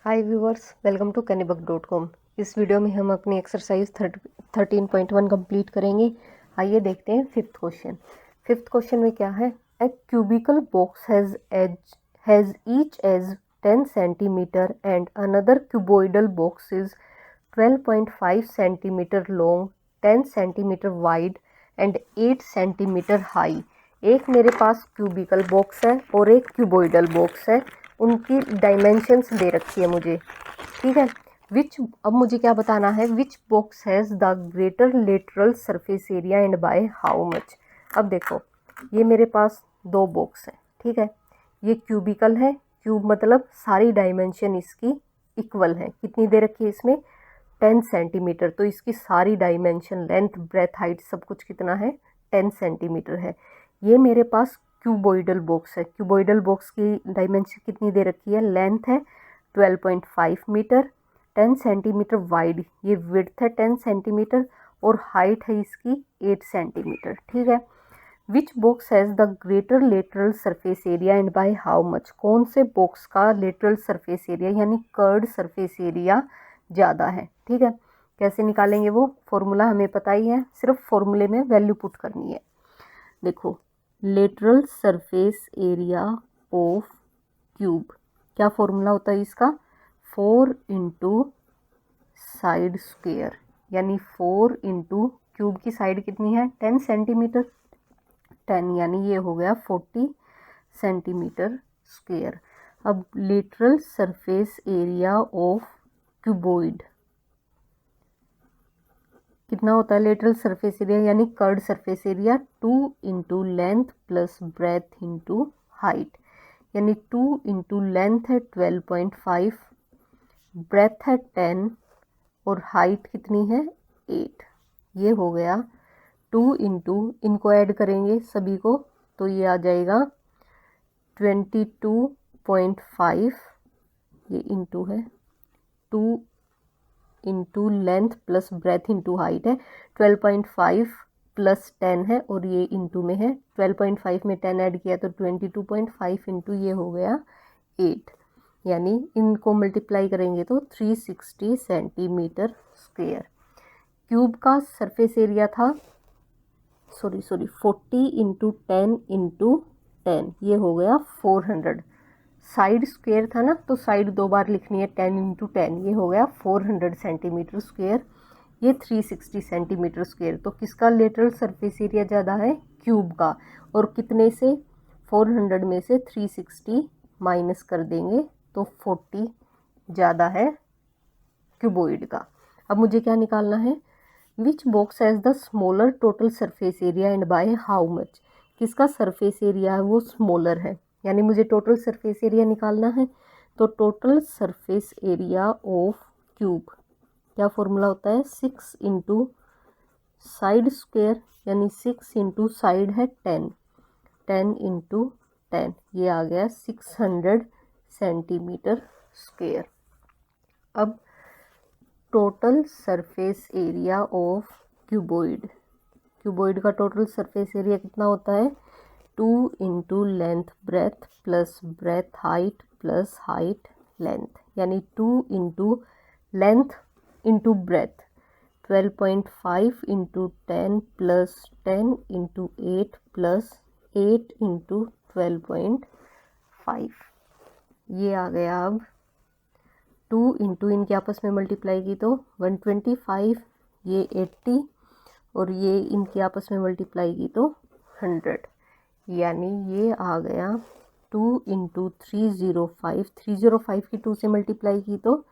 Hi viewers, welcome to Kennybuck.com। इस video में हम अपनी एक्सरसाइज 13.1 कंप्लीट करेंगे। आइए देखते हैं फिफ्थ क्वेश्चन। फिफ्थ क्वेश्चन में क्या है? A cubical box has each edge 10 centimetre and another cuboidal box is 12.5 centimetre long, 10 centimetre wide and 8 centimetre high. एक मेरे पास क्यूबिकल बॉक्स है और एक क्यूबोइडल बॉक्स है। उनकी डायमेंशंस दे रखी है मुझे, ठीक है। अब मुझे क्या बताना है? Which box has the greater lateral surface area and by how much. अब देखो, ये मेरे पास दो बॉक्स हैं, ठीक है। ये क्यूबिकल है, क्यूब मतलब सारी डायमेंशन इसकी इक्वल है। कितनी दे रखी है इसमें? 10 सेंटीमीटर। तो इसकी सारी डायमेंशन, लेंथ, ब्रेथ, हाइट सब कुछ कितना है? 10 सेंटीमीटर है। ये मेरे पास क्यूबोइडल बॉक्स है। क्यूबोइडल बॉक्स की डायमेंशन कितनी दे रखी है? लेंथ है 12.5 मीटर, 10 सेंटीमीटर वाइड, ये विड्थ है 10 सेंटीमीटर और हाइट है इसकी 8 सेंटीमीटर, ठीक है। Which box has the greater lateral surface area and by how much. कौन से बॉक्स का लेटरल सरफेस एरिया यानी कर्ड सरफेस एरिया ज़्यादा है, ठीक है। कैसे निकालेंगे वो? फॉर्मूला हमें पता ही है, सिर्फ फॉर्मूले में वैल्यू पुट करनी है। देखो, lateral surface area of cube, क्या फॉर्मूला होता है इसका? 4 इंटू साइड स्क्वेयर, यानी 4 इंटू क्यूब की साइड कितनी है? 10 सेंटीमीटर, 10 यानी ये हो गया 40 सेंटीमीटर स्क्वेयर। अब lateral surface area of cuboid कितना होता है? लेटरल सरफेस एरिया यानी curved surface area 2 into length plus breadth into height, यानी 2 इंटू लेंथ है 12.5, ब्रेथ है 10 और हाइट कितनी है? 8। ये हो गया 2 इंटू, इनको ऐड करेंगे सभी को तो ये आ जाएगा 22.5, ये इंटू है 2 into length plus breadth into height है 12.5 प्लस 10 है और ये इंटू में है 12.5 में 10 ऐड किया तो 22.5 इंटू ये हो गया 8, यानी इनको मल्टीप्लाई करेंगे तो 360 सेंटीमीटर स्क्वेयर। क्यूब का सरफेस एरिया था 40 इंटू 10 इंटू 10, ये हो गया 400। साइड स्क्वेयर था ना, तो साइड दो बार लिखनी है, 10 इंटू 10, ये हो गया 400 सेंटीमीटर स्क्वेयर। ये 360 सेंटीमीटर स्क्वेयर। तो किसका लेटरल सरफेस एरिया ज़्यादा है? क्यूब का। और कितने से? 400 में से 360 माइनस कर देंगे तो 40 ज़्यादा है क्यूबोइड का। अब मुझे क्या निकालना है? Which box has the smaller total surface area and by how much. किसका सरफेस एरिया है वो स्मॉलर है, यानी मुझे टोटल सरफेस एरिया निकालना है। तो total surface area of cube, क्या फॉर्मूला होता है? 6 इंटू साइड स्क्वेयर, यानी 6 इंटू साइड है 10, 10 इंटू 10, ये आ गया 600 सेंटीमीटर स्क्वेयर। अब total surface area of cuboid, cuboid का टोटल सरफेस एरिया कितना होता है? 2 into length breadth plus breadth height plus height length, यानी 2 into length into breadth, 12.5 into 10 plus 10 into 8 plus 8 into 12.5, ये आ गया। अब 2 इंटू इनके आपस में मल्टीप्लाई की तो 125, ये 80 और ये इनकी आपस में मल्टीप्लाई की तो 100, यानी ये आ गया 2 इंटू 305, 305 की 2 से मल्टीप्लाई की तो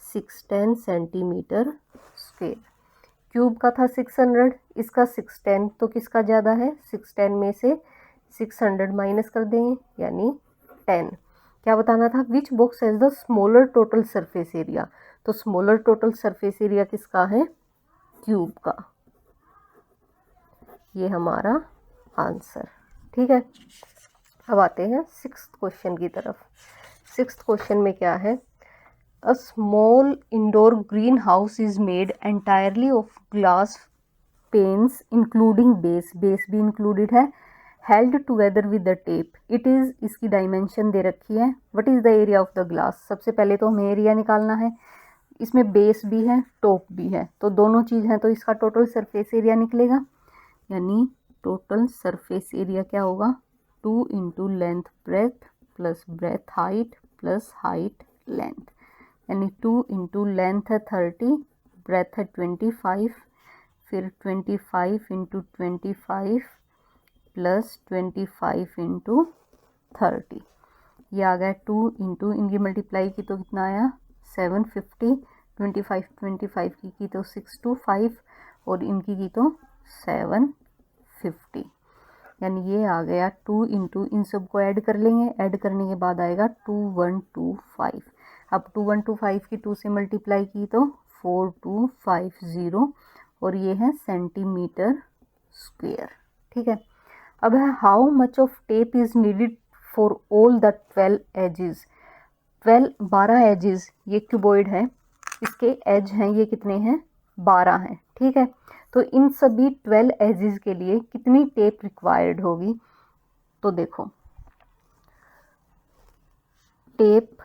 610 सेंटीमीटर स्क्वेयर। क्यूब का था 600, इसका 610, तो किसका ज़्यादा है? 610 में से 600 माइनस कर देंगे यानी 10। क्या बताना था? Which box has the smaller total surface area. तो स्मॉलर टोटल सरफेस एरिया किसका है? क्यूब का। ये हमारा आंसर, ठीक है। अब आते हैं सिक्स्थ क्वेश्चन की तरफ। सिक्स्थ क्वेश्चन में क्या है? A small indoor green house is made entirely of glass panes including base, base भी इंक्लूडेड है, held together with the tape, it is, इसकी डायमेंशन दे रखी है। What is the area of the glass, सबसे पहले तो हमें एरिया निकालना है। इसमें बेस भी है, टॉप भी है, तो दोनों चीज़ हैं, तो इसका टोटल सरफेस एरिया निकलेगा। यानी टोटल सरफेस एरिया क्या होगा, 2 into length breadth plus breadth height plus height length, यानी 2 इंटू लेंथ है 30, ब्रेथ है 25, फिर 25 इंटू 25 प्लस 25 इंटू 30, ये आ गया 2 इंटू, इनकी मल्टीप्लाई की तो कितना आया 750, 25 की तो 625 और इनकी की तो 750, यानी ये आ गया 2 इंटू, इन सबको ऐड कर लेंगे, ऐड करने के बाद आएगा 2125। अब 2125 की 2 से मल्टीप्लाई की तो 4250 और ये है सेंटीमीटर स्क्वेयर। ठीक है, अब है how much of tape is needed for all the 12 edges. 12 edges, ये क्यूबॉइड है, इसके एज हैं ये कितने हैं 12 हैं। ठीक है, तो इन सभी 12 एजेस के लिए कितनी टेप रिक्वायर्ड होगी, तो देखो टेप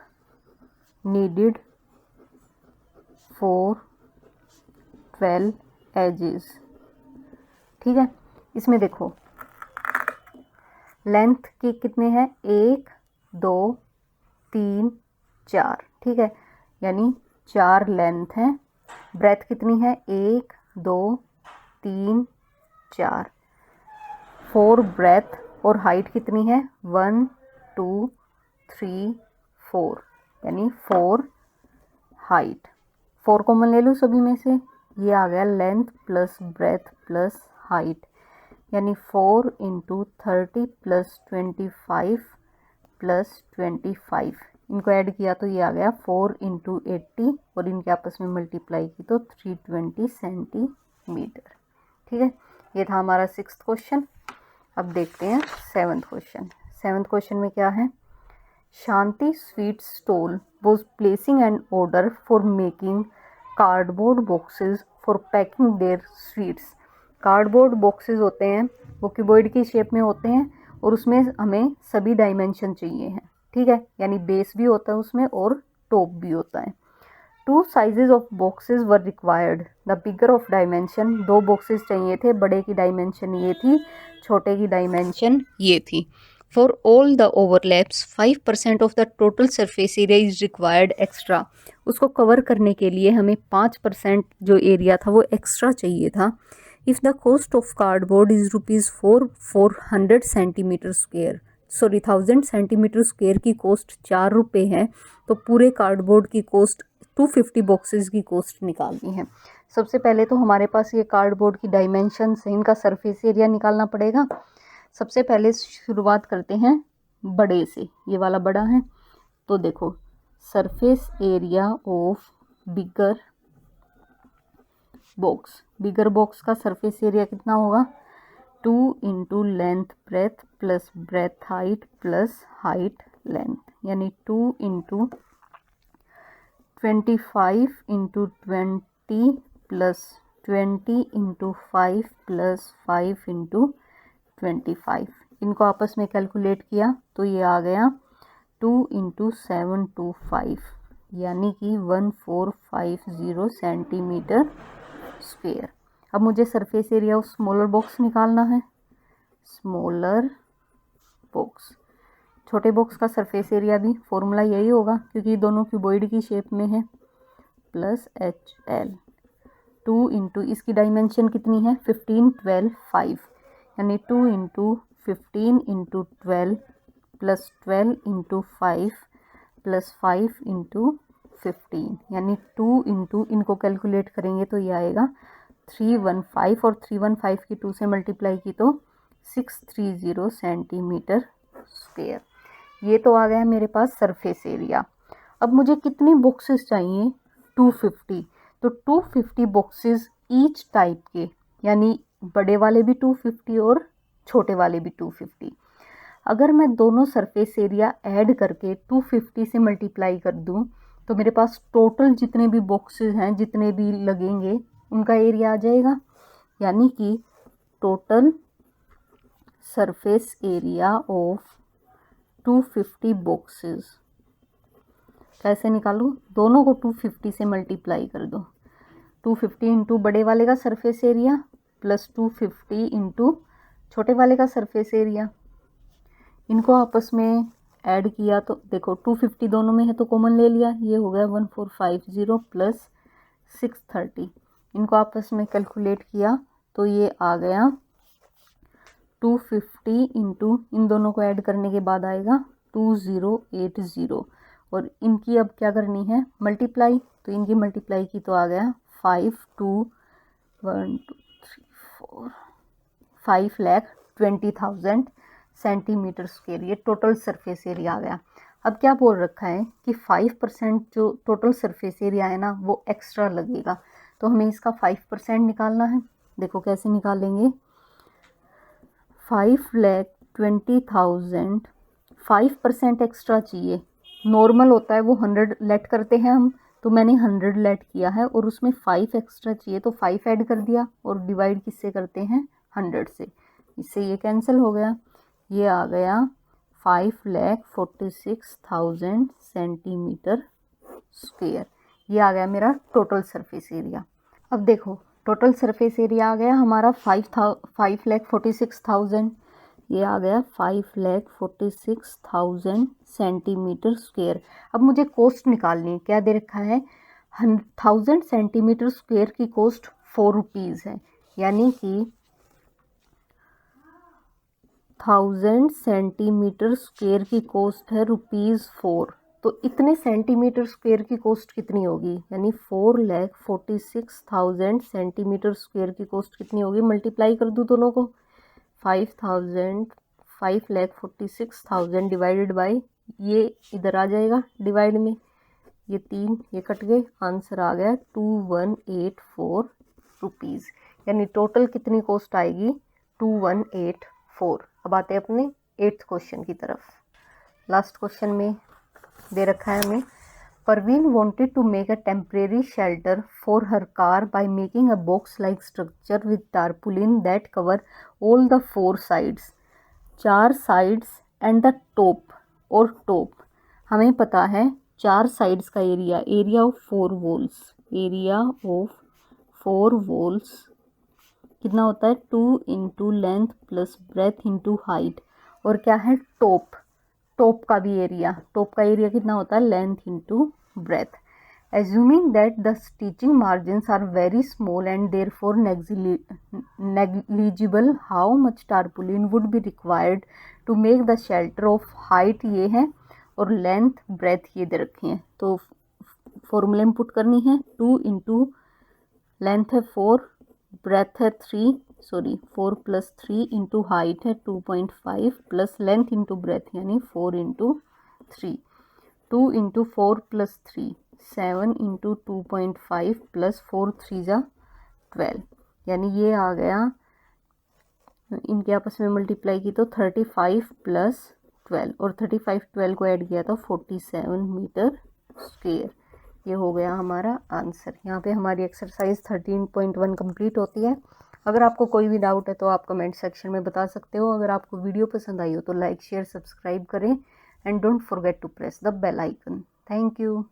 नीडेड फॉर 12 एजेस। ठीक है, इसमें देखो लेंथ के कितने हैं 1 2 3 4, ठीक है, यानी 4 लेंथ है। ब्रेथ कितनी है 1 2 3 4, 4 ब्रेथ, और हाइट कितनी है 1 2 3 4, यानी 4 हाइट। 4 कॉमन ले लो सभी में से, ये आ गया length plus breadth plus height, यानी 4 इंटू 30 प्लस 25 प्लस 25, इनको ऐड किया तो ये आ गया 4 इंटू 80 और इनके आपस में मल्टीप्लाई की तो 320 सेंटीमीटर। ठीक है, ये था हमारा 6th क्वेश्चन। अब देखते हैं 7th क्वेश्चन। 7th क्वेश्चन में क्या है, Shanti sweet stall was placing an order for making cardboard boxes for packing their sweets. Cardboard boxes होते हैं, वो क्यूबॉइड की शेप में होते हैं और उसमें हमें सभी डायमेंशन चाहिए हैं। ठीक है, यानी बेस भी होता है उसमें और टॉप भी होता है। 2 sizes of boxes were required, the bigger of dimension, 2 boxes चाहिए थे, बड़े की डायमेंशन ये थी, छोटे की डायमेंशन ये थी। For all the overlaps 5% of the total surface area is required extra, उसको कवर करने के लिए हमें 5% जो एरिया था वो एक्स्ट्रा चाहिए था। If the cost of cardboard is ₹400 centimetre square, sorry 1000 centimetre square की कॉस्ट 4 रुपये है, तो पूरे कार्डबोर्ड की कॉस्ट 250 बॉक्सेस की कॉस्ट निकालनी है। सबसे पहले तो हमारे पास ये कार्डबोर्ड की डायमेंशन से इनका सरफेस एरिया निकालना पड़ेगा। सबसे पहले शुरुआत करते हैं बड़े से, ये वाला बड़ा है, तो देखो surface area of bigger box, bigger box का सरफेस एरिया कितना होगा 2 into length breadth plus breadth height plus height length, यानी 2 into 25 into 20 plus 20 into 5 plus 5 into 25, इनको आपस में कैलकुलेट किया तो ये आ गया 2 इंटू 725, यानी कि 1450 सेंटीमीटर स्क्वेयर। अब मुझे surface area of smaller box निकालना है। स्मॉलर बॉक्स, छोटे बॉक्स का सरफेस एरिया भी फॉर्मूला यही होगा क्योंकि दोनों क्यूबॉइड की शेप में है, प्लस HL। 2 इंटू, इसकी डायमेंशन कितनी है 15 12 5, यानी 2 into 15 into 12 plus 12 into 5 plus 5 into 15, यानी 2 इंटू, इनको कैलकुलेट करेंगे तो ये आएगा 315 और 315 की 2 से मल्टीप्लाई की तो 630 सेंटीमीटर स्क्वेयर। ये तो आ गया मेरे पास सरफेस एरिया। अब मुझे कितने बॉक्सेस चाहिए 250, तो 250 बॉक्सेस ईच टाइप के, यानी बड़े वाले भी 250 और छोटे वाले भी 250। अगर मैं दोनों सरफेस एरिया ऐड करके 250 से मल्टीप्लाई कर दूं तो मेरे पास टोटल जितने भी बॉक्सेस हैं, जितने भी लगेंगे, उनका एरिया आ जाएगा, यानी कि total surface area of 250 boxes. कैसे निकालूं? दोनों को 250 से मल्टीप्लाई कर दो। 250 इंटू बड़े वाले का सरफेस एरिया प्लस 250 इंटू छोटे वाले का सरफेस एरिया। इनको आपस में ऐड किया तो देखो 250 दोनों में है तो कॉमन ले लिया, ये हो गया 1450 प्लस 630। इनको आपस में कैलकुलेट किया तो ये आ गया 250 इंटू इन दोनों को ऐड करने के बाद आएगा 2080। और इनकी अब क्या करनी है? मल्टीप्लाई। तो इनकी मल्टीप्लाई की तो आ गया 5,20,000 सेंटीमीटर स्क्वायर। ये टोटल सरफेस एरिया आ गया। अब क्या बोल रखा है कि 5% जो टोटल सरफेस एरिया है ना वो एक्स्ट्रा लगेगा, तो हमें इसका 5% निकालना है। देखो कैसे निकालेंगे। 5,20,000 5% एक्स्ट्रा चाहिए। नॉर्मल होता है वो 100 लेट करते हैं हम, तो मैंने 100 लेट किया है और उसमें 5 एक्स्ट्रा चाहिए तो 5 ऐड कर दिया और डिवाइड किससे करते हैं? 100 से। इससे ये कैंसिल हो गया। ये आ गया 5,46,000 सेंटीमीटर स्क्वायर। ये आ गया मेरा टोटल सरफेस एरिया। अब देखो टोटल सरफेस एरिया आ गया हमारा 5,46,000। ये आ गया 5,46,000 सेंटीमीटर स्क्वायर। अब मुझे कॉस्ट निकालनी है। क्या दे रखा है? 1000 सेंटीमीटर स्क्वायर की कॉस्ट 4 रुपीज़ है, यानी कि 1000 सेंटीमीटर स्क्वायर की कॉस्ट है ₹4। तो इतने सेंटीमीटर स्क्वायर की कॉस्ट कितनी होगी? यानी 4,46,000 सेंटीमीटर स्क्वायर की कॉस्ट कितनी होगी? मल्टीप्लाई कर दूँ दोनों को। 5,46,000 डिवाइडेड बाय, ये इधर आ जाएगा डिवाइड में, ये 3 ये कट गए, आंसर आ गया 2184 रुपीज़। यानी टोटल कितनी कॉस्ट आएगी? 2184। अब आते हैं अपने 8th क्वेश्चन की तरफ। लास्ट क्वेश्चन में दे रखा है हमें, Parveen wanted to make a temporary shelter for her car by making a box-like structure with tarpaulin that cover all the 4 sides, 4 sides and the top और top। हमें पता है 4 साइड्स का area of 4 walls, area of 4 walls कितना होता है? 2 into length plus breadth into height. और क्या है? टॉप का भी एरिया, टॉप का एरिया कितना होता है? Length into breadth. Assuming that the stitching margins are very small and therefore negligible, how much tarpaulin would be required to make the shelter of height ये है और लेंथ ब्रेथ ये दे रखे हैं। तो फॉर्मूले में पुट करनी है। 2 इंटू लेंथ है 4, ब्रेथ है 3, 4 प्लस 3 इंटू हाइट है 2.5 प्लस लेंथ इंटू ब्रेथ यानी 4 into 3। 2 into 4 plus 3 7 into 2.5 plus 4 3 जा 12, यानी ये आ गया, इनके आपस में मल्टीप्लाई की तो 35 प्लस 12 और 35 12 को ऐड किया तो 47 मीटर स्क्वायर। ये हो गया हमारा आंसर। यहाँ पे हमारी एक्सरसाइज 13.1 कंप्लीट होती है। अगर आपको कोई भी डाउट है तो आप कमेंट सेक्शन में बता सकते हो। अगर आपको वीडियो पसंद आई हो तो लाइक शेयर सब्सक्राइब करें and don't forget to press the bell icon. Thank you.